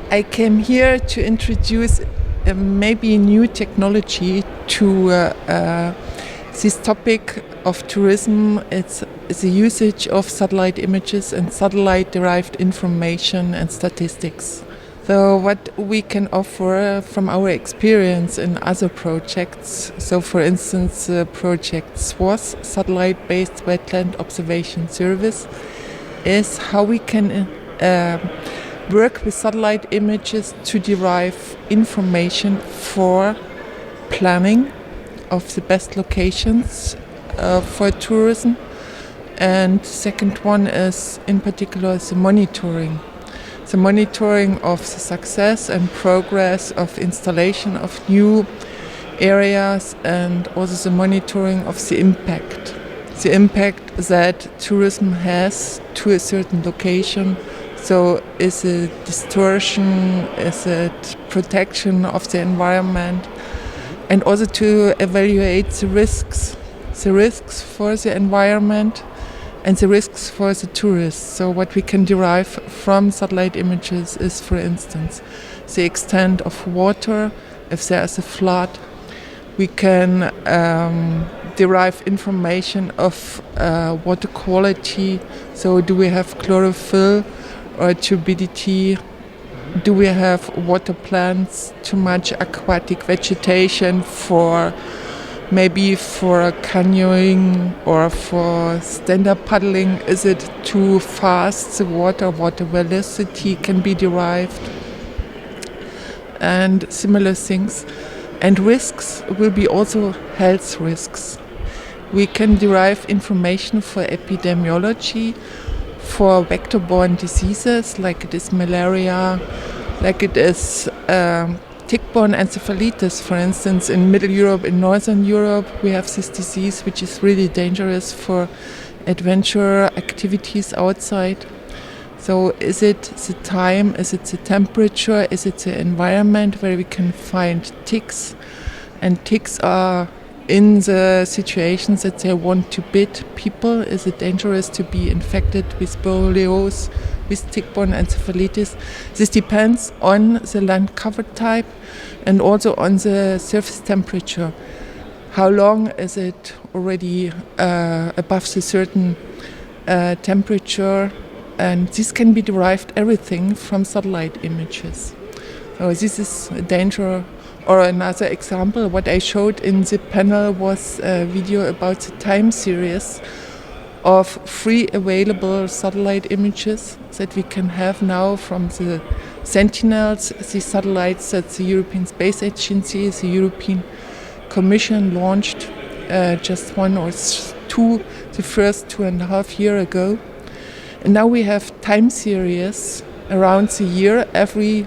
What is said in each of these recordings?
I came here to introduce maybe new technology to this topic of tourism. It's the usage of satellite images and satellite-derived information and statistics. So what we can offer from our experience in other projects, so for instance project SWOS, Satellite-Based Wetland Observation Service, is how we can work with satellite images to derive information for planning of the best locations for tourism. And second one is in particular the monitoring. The monitoring of the success and progress of installation of new areas, and also the monitoring of the impact. The impact that tourism has to a certain location. So is it distortion, is it protection of the environment? And also to evaluate the risks for the environment and the risks for the tourists. So what we can derive from satellite images is, for instance, the extent of water. If there is a flood, we can derive information of water quality. So do we have chlorophyll or turbidity? Do we have water plants, too much aquatic vegetation for maybe for canoeing or for stand-up paddling? Is it too fast? The water velocity can be derived, and similar things. And risks will be also health risks. We can derive information for epidemiology, for vector-borne diseases like it is malaria, like it is tick-borne encephalitis, for instance. In Middle Europe, in Northern Europe, we have this disease which is really dangerous for adventure activities outside. So is it the time, is it the temperature, is it the environment where we can find ticks? And ticks are in the situations that they want to bite people. Is it dangerous to be infected with borreliose, with tick-borne encephalitis? This depends on the land cover type and also on the surface temperature. How long is it already above the certain temperature? And this can be derived everything from satellite images. So this is a danger. Or another example, what I showed in the panel was a video about the time series of free available satellite images that we can have now from the Sentinels, the satellites that the European Space Agency, the European Commission launched just one or two, the first 2.5 years ago. And now we have time series around the year, every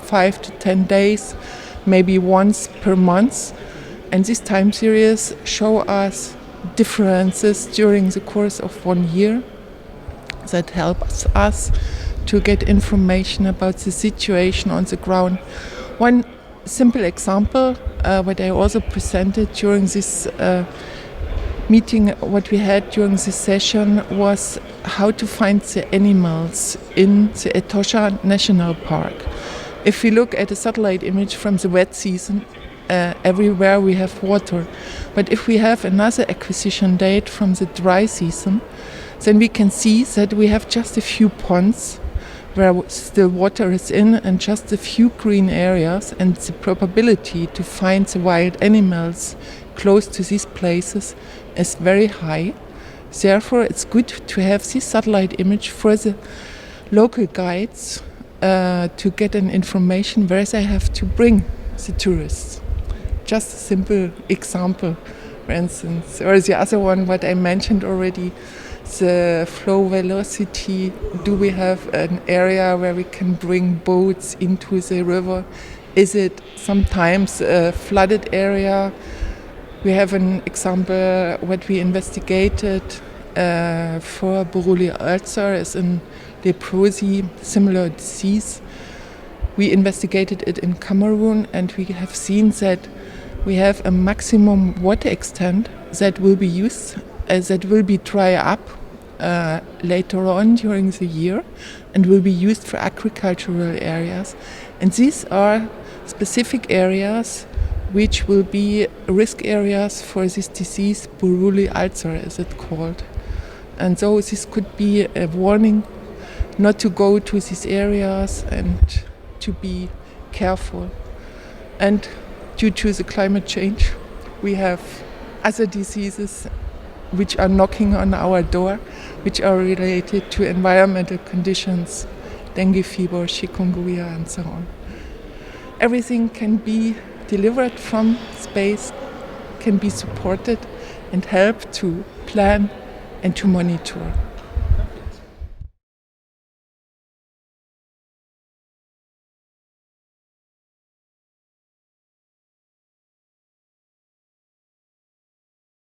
5 to 10 days, maybe once per month. And this time series show us differences during the course of 1 year that helps us to get information about the situation on the ground. One simple example, what I also presented during this meeting, what we had during this session, was how to find the animals in the Etosha National Park. If we look at a satellite image from the wet season, everywhere we have water. But if we have another acquisition date from the dry season, then we can see that we have just a few ponds where still water is in and just a few green areas, and the probability to find the wild animals close to these places is very high. Therefore, it's good to have this satellite image for the local guides to get an information where they have to bring the tourists. Just a simple example, for instance. Or the other one, what I mentioned already, the flow velocity. Do we have an area where we can bring boats into the river? Is it sometimes a flooded area? We have an example what we investigated for borrelia ulcer is in leprosy, similar disease. We investigated it in Cameroon, and we have seen that we have a maximum water extent that will be used, that will be dry up later on during the year and will be used for agricultural areas. And these are specific areas which will be risk areas for this disease, Buruli ulcer as it's called. And so this could be a warning not to go to these areas and to be careful. And due to the climate change, we have other diseases which are knocking on our door, which are related to environmental conditions, dengue fever, chikungunya, and so on. Everything can be delivered from space, can be supported and help to plan and to monitor.